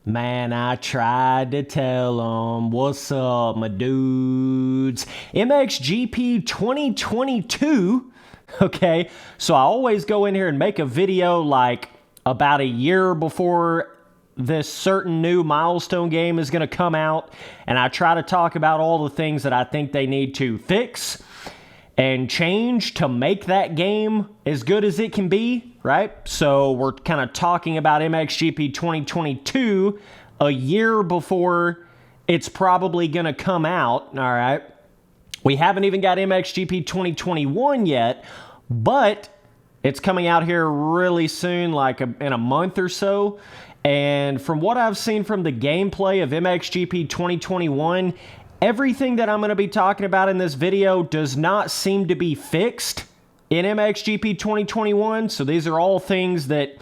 Man, I tried to tell them, what's up, my dudes? MXGP 2022, okay? So I always go in here and make a video like about a year before this certain new milestone game is going to come out, and I try to talk about all the things that I think they need to fix and change to make that game as good as it can be, right? So we're kind of talking about MXGP 2022 a year before it's probably going to come out, all right? We haven't even got MXGP 2021 yet, but it's coming out here really soon, like in a month or so. And from what I've seen from the gameplay of MXGP 2021, everything that I'm going to be talking about in this video does not seem to be fixed in MXGP 2021. So these are all things that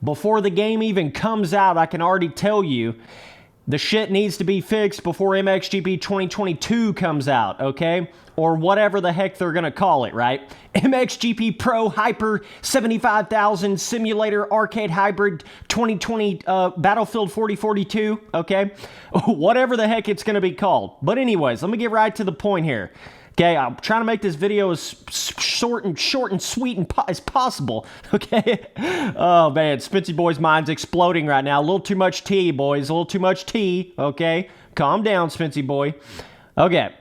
before the game even comes out, I can already tell you the shit needs to be fixed before MXGP 2022 comes out, okay? Or whatever the heck they're going to call it, right? MXGP Pro Hyper 75,000 Simulator Arcade Hybrid 2020 Battlefield 4042, okay? Whatever the heck it's going to be called. But anyways, let me get right to the point here. Okay, I'm trying to make this video as short and sweet as possible, okay? Oh, man, Spency Boy's mind's exploding right now. A little too much tea, boys. A little too much tea, okay? Calm down, Spency Boy. Okay.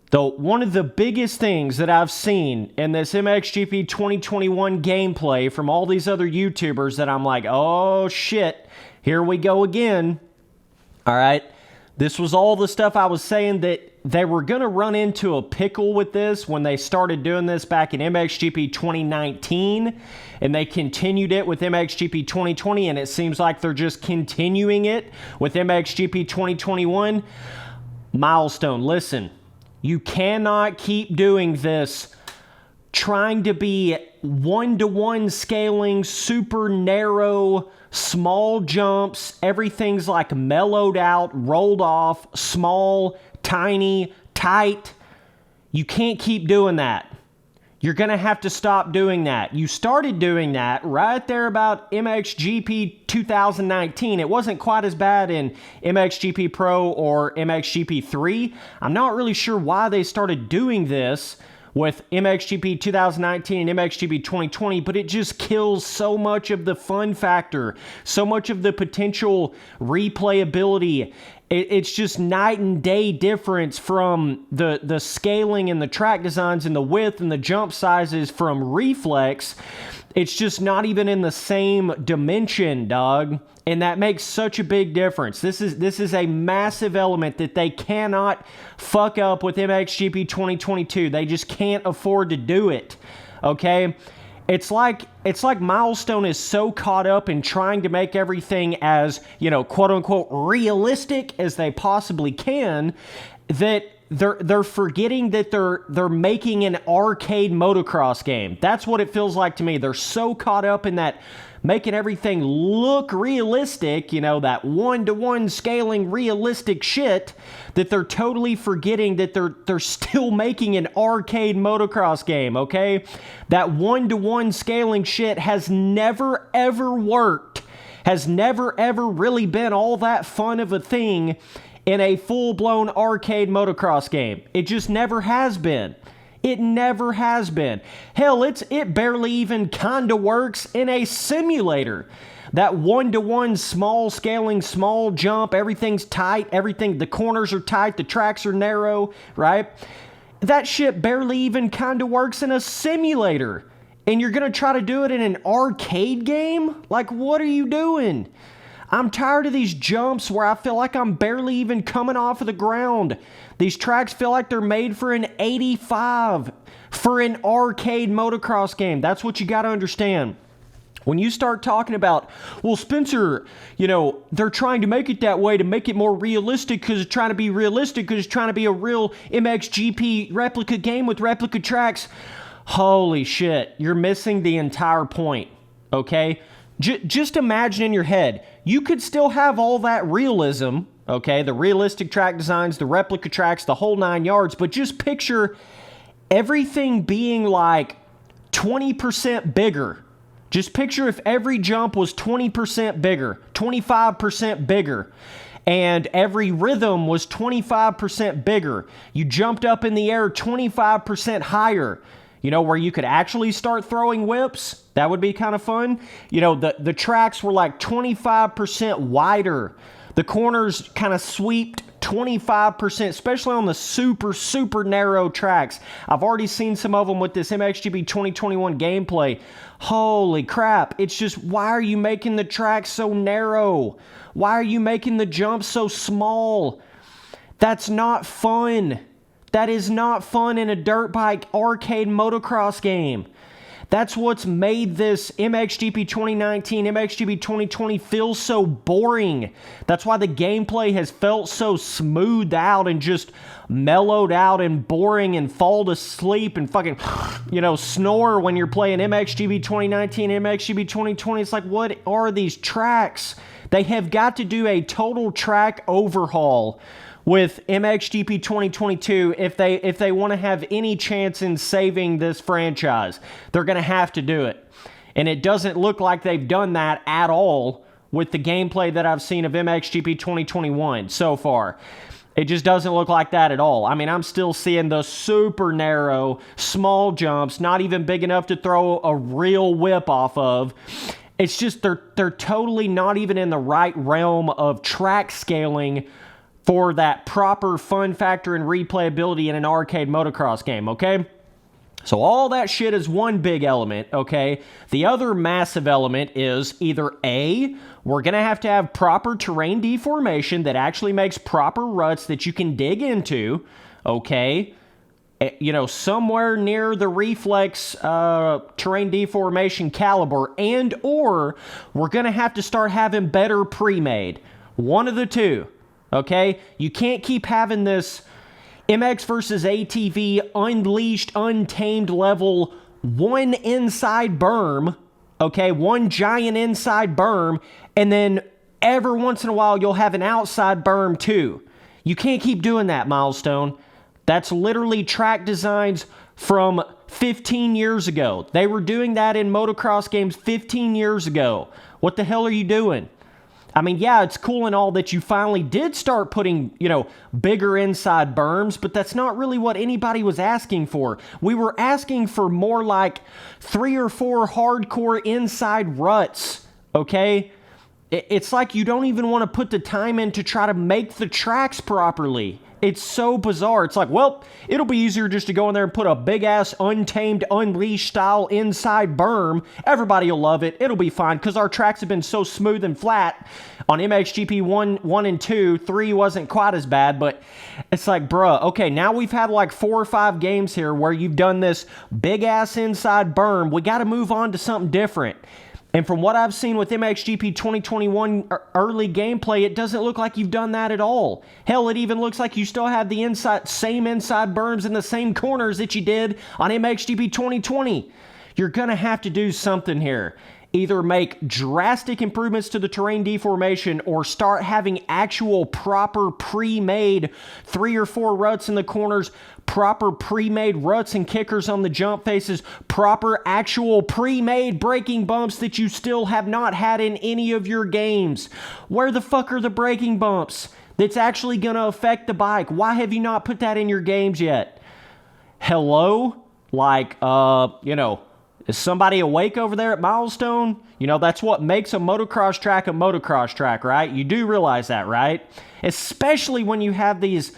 Though one of the biggest things that I've seen in this MXGP 2021 gameplay from all these other YouTubers that I'm like, oh, shit, here we go again, all right? This was all the stuff I was saying that they were going to run into a pickle with this when they started doing this back in MXGP 2019, and they continued it with MXGP 2020, and it seems like they're just continuing it with MXGP 2021. Milestone, listen, you cannot keep doing this trying to be one-to-one scaling, super narrow, small jumps, everything's like mellowed out, rolled off, small, tiny, tight. You can't keep doing that. You're going to have to stop doing that. You started doing that right there about MXGP 2019. It wasn't quite as bad in MXGP Pro or MXGP 3. I'm not really sure why they started doing this with MXGP 2019 and MXGP 2020, but it just kills so much of the fun factor, so much of the potential replayability. It's just night and day difference from the scaling and the track designs and the width and the jump sizes from Reflex. It's just not even in the same dimension, dog. And that makes such a big difference. This is a massive element that they cannot fuck up with MXGP 2022. They just can't afford to do it, okay? It's like Milestone is so caught up in trying to make everything as, you know, quote-unquote realistic as they possibly can, that they're forgetting that they're making an arcade motocross game. That's what it feels like to me. They're so caught up in that making everything look realistic, you know, that one-to-one scaling realistic shit, that they're totally forgetting that they're still making an arcade motocross game, okay? That one-to-one scaling shit has never ever worked, has never ever really been all that fun of a thing in a full-blown arcade motocross game. It just never has been. It never has been. Hell, it barely even kinda works in a simulator. That one-to-one small scaling, small jump, everything's tight, the corners are tight, the tracks are narrow, right? That shit barely even kinda works in a simulator. And you're gonna try to do it in an arcade game? Like, what are you doing? I'm tired of these jumps where I feel like I'm barely even coming off of the ground. These tracks feel like they're made for an 85, for an arcade motocross game. That's what you got to understand. When you start talking about, well, Spencer, you know, they're trying to make it that way to make it more realistic because it's trying to be realistic because it's trying to be a real MXGP replica game with replica tracks. Holy shit, you're missing the entire point, okay? Just imagine in your head, you could still have all that realism, okay, the realistic track designs, the replica tracks, the whole 9 yards, but just picture everything being like 20% bigger, Just picture if every jump was 20% bigger, 25% bigger, and every rhythm was 25% bigger. You jumped up in the air 25% higher, you know, where you could actually start throwing whips. That would be kind of fun. You know, the tracks were like 25% wider. The corners kind of sweeped 25%, especially on the super, super narrow tracks. I've already seen some of them with this MXGP 2021 gameplay. Holy crap. It's just, why are you making the tracks so narrow? Why are you making the jumps so small? That's not fun. That is not fun in a dirt bike arcade motocross game. That's what's made this MXGP 2019, MXGP 2020 feel so boring. That's why the gameplay has felt so smoothed out and just mellowed out and boring and fall to sleep and fucking, you know, snore when you're playing MXGP 2019, MXGP 2020. It's like, what are these tracks? They have got to do a total track overhaul with MXGP 2022 if they want to have any chance in saving this franchise. They're going to have to do it. And it doesn't look like they've done that at all with the gameplay that I've seen of MXGP 2021 so far. It just doesn't look like that at all. I mean, I'm still seeing the super narrow, small jumps, not even big enough to throw a real whip off of. It's just they're totally not even in the right realm of track scaling for that proper fun factor and replayability in an arcade motocross game, okay? So all that shit is one big element, okay? The other massive element is either A, we're going to have proper terrain deformation that actually makes proper ruts that you can dig into, okay? You know, somewhere near the Reflex terrain deformation caliber, and or we're going to have to start having better pre-made. One of the two. Okay, you can't keep having this MX versus ATV unleashed, untamed level, one inside berm, okay, one giant inside berm, and then every once in a while you'll have an outside berm too. You can't keep doing that, Milestone. That's literally track designs from 15 years ago. They were doing that in motocross games 15 years ago. What the hell are you doing? I mean, yeah, it's cool and all that you finally did start putting, you know, bigger inside berms, but that's not really what anybody was asking for. We were asking for more like 3 or 4 hardcore inside ruts, okay? It's like you don't even want to put the time in to try to make the tracks properly. It's so bizarre. It's like, well, it'll be easier just to go in there and put a big-ass untamed, unleashed style inside berm. Everybody will love it. It'll be fine because our tracks have been so smooth and flat on MXGP 1 and 2. 3 wasn't quite as bad, but it's like, bruh, okay, now we've had like 4 or 5 games here where you've done this big-ass inside berm. We got to move on to something different. And from what I've seen with MXGP 2021 early gameplay, it doesn't look like you've done that at all. Hell, it even looks like you still have the same inside berms in the same corners that you did on MXGP 2020. You're going to have to do something here. Either make drastic improvements to the terrain deformation or start having actual proper pre-made 3 or 4 ruts in the corners, proper pre-made ruts and kickers on the jump faces, proper actual pre-made braking bumps that you still have not had in any of your games. Where the fuck are the braking bumps that's actually going to affect the bike? Why have you not put that in your games yet? Hello? Like, you know, is somebody awake over there at Milestone? You know, that's what makes a motocross track, right? You do realize that, right? Especially when you have these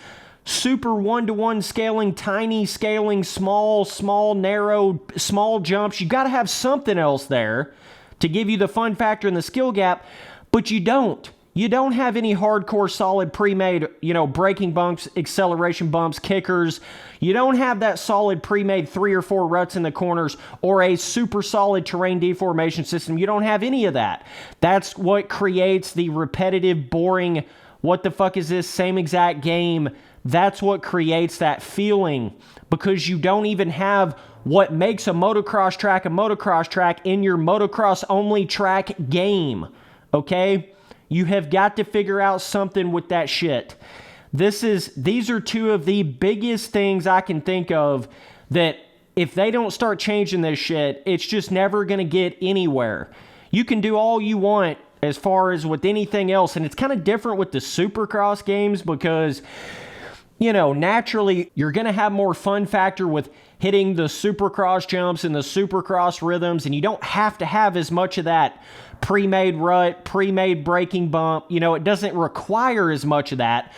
super one-to-one scaling, tiny scaling, small, narrow, small jumps. You got to have something else there to give you the fun factor and the skill gap, but you don't. You don't have any hardcore solid pre-made, you know, braking bumps, acceleration bumps, kickers. You don't have that solid pre-made 3 or 4 ruts in the corners or a super solid terrain deformation system. You don't have any of that. That's what creates the repetitive, boring, what the fuck is this, same exact game. That's what creates that feeling because you don't even have what makes a motocross track in your motocross only track game, okay? You have got to figure out something with that shit. These are 2 of the biggest things I can think of that if they don't start changing this shit, it's just never going to get anywhere. You can do all you want as far as with anything else, and it's kind of different with the Supercross games because, you know, naturally you're going to have more fun factor with hitting the Supercross jumps and the Supercross rhythms, and you don't have to have as much of that pre-made rut, pre-made braking bump. You know, it doesn't require as much of that.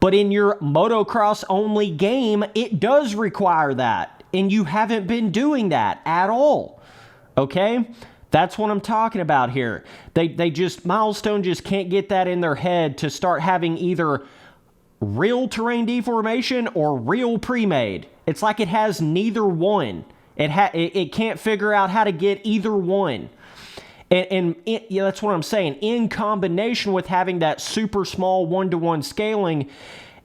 But in your motocross only game, it does require that. And you haven't been doing that at all. Okay? That's what I'm talking about here. They just, Milestone just can't get that in their head to start having either real terrain deformation or real pre-made. It's like it has neither one. It can't figure out how to get either one. Yeah, that's what I'm saying. In combination with having that super small one-to-one scaling,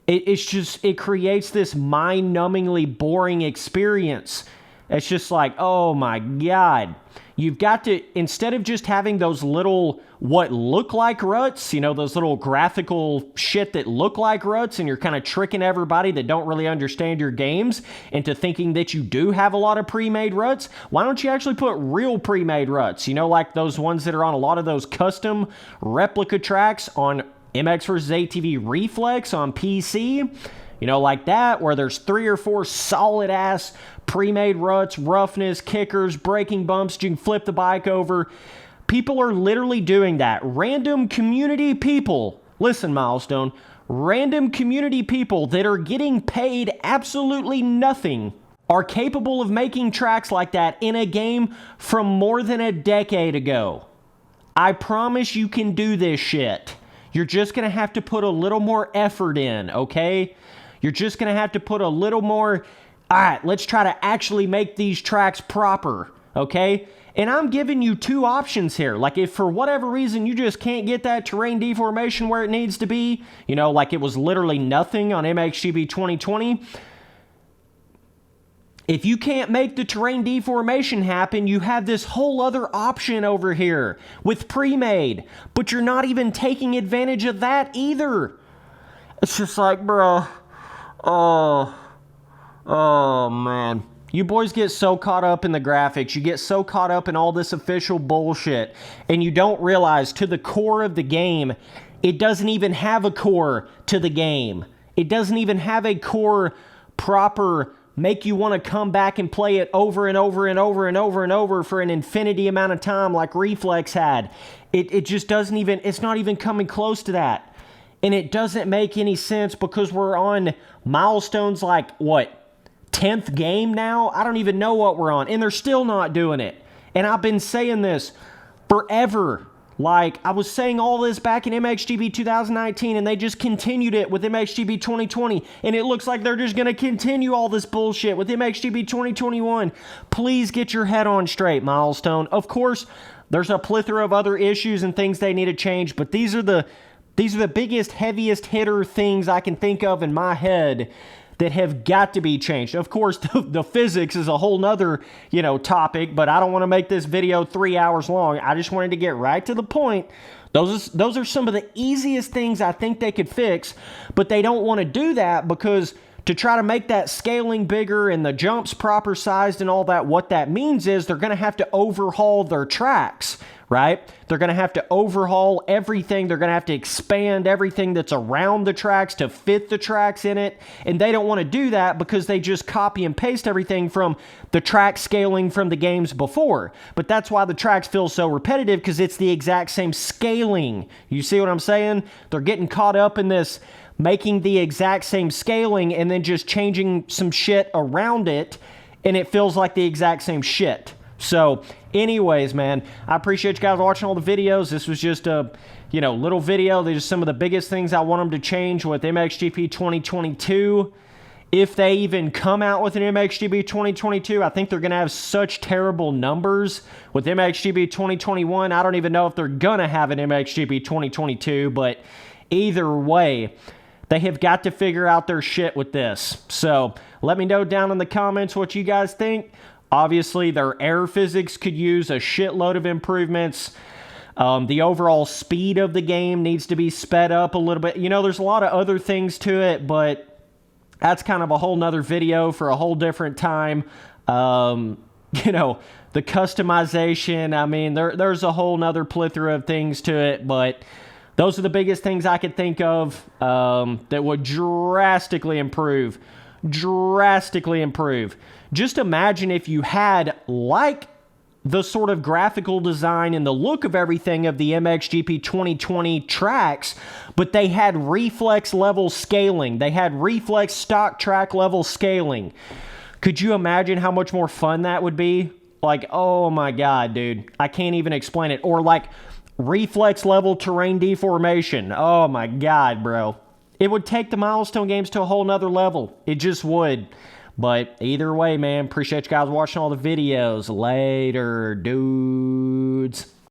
it creates this mind-numbingly boring experience. It's just like, oh my God. You've got to, instead of just having those little, what look like ruts, you know, those little graphical shit that look like ruts, and you're kind of tricking everybody that don't really understand your games into thinking that you do have a lot of pre-made ruts, why don't you actually put real pre-made ruts? You know, like those ones that are on a lot of those custom replica tracks on MX vs. ATV Reflex on PC. You know, like that, where there's 3 or 4 solid-ass pre-made ruts, roughness, kickers, braking bumps, you can flip the bike over. People are literally doing that. Random community people, listen, Milestone, random community people that are getting paid absolutely nothing are capable of making tracks like that in a game from more than a decade ago. I promise you can do this shit. You're just going to have to put a little more effort in, okay? You're just going to have to put a little more, all right, let's try to actually make these tracks proper, okay? And I'm giving you 2 options here. Like if for whatever reason you just can't get that terrain deformation where it needs to be, you know, like it was literally nothing on MXGP 2020. If you can't make the terrain deformation happen, you have this whole other option over here with pre-made, but you're not even taking advantage of that either. It's just like, bro. Oh, man. You boys get so caught up in the graphics. You get so caught up in all this official bullshit. And you don't realize to the core of the game, it doesn't even have a core to the game. It doesn't even have a core proper make you want to come back and play it over and over and over and over and over for an infinity amount of time like Reflex had. It just doesn't even, it's not even coming close to that. And it doesn't make any sense because we're on Milestone's like, what, 10th game now? I don't even know what we're on. And they're still not doing it. And I've been saying this forever. Like, I was saying all this back in MXGP 2019, and they just continued it with MXGP 2020. And it looks like they're just going to continue all this bullshit with MXGP 2021. Please get your head on straight, Milestone. Of course, there's a plethora of other issues and things they need to change, but these are the biggest, heaviest hitter things I can think of in my head that have got to be changed. Of course, the physics is a whole nother, you know, topic, but I don't want to make this video 3 hours long. I just wanted to get right to the point. Those are some of the easiest things I think they could fix, but they don't want to do that because to try to make that scaling bigger and the jumps proper sized and all that, what that means is they're going to have to overhaul their tracks, right? They're going to have to overhaul everything. They're going to have to expand everything that's around the tracks to fit the tracks in it. And they don't want to do that because they just copy and paste everything from the track scaling from the games before. But that's why the tracks feel so repetitive, because it's the exact same scaling. You see what I'm saying? They're getting caught up in this making the exact same scaling and then just changing some shit around it, and it feels like the exact same shit. So anyways, man, I appreciate you guys watching all the videos. This was just a, you know, little video. These are some of the biggest things I want them to change with MXGP 2022. If they even come out with an MXGP 2022, I think they're going to have such terrible numbers. With MXGP 2021, I don't even know if they're going to have an MXGP 2022, but either way, they have got to figure out their shit with this. So let me know down in the comments what you guys think. Obviously, their air physics could use a shitload of improvements. The overall speed of the game needs to be sped up a little bit. You know, there's a lot of other things to it, but that's kind of a whole nother video for a whole different time. You know, the customization, I mean, there's a whole nother plethora of things to it, but those are the biggest things I could think of that would drastically improve. Drastically improve. Just imagine if you had, like, the sort of graphical design and the look of everything of the MXGP 2020 tracks, but they had reflex level scaling. They had reflex stock track level scaling. Could you imagine how much more fun that would be? Like, oh my God, dude. I can't even explain it. Or like reflex level terrain deformation. Oh my God, bro. It would take the milestone games to a whole nother level. It just would. But either way, man, appreciate you guys watching all the videos. Later, dudes.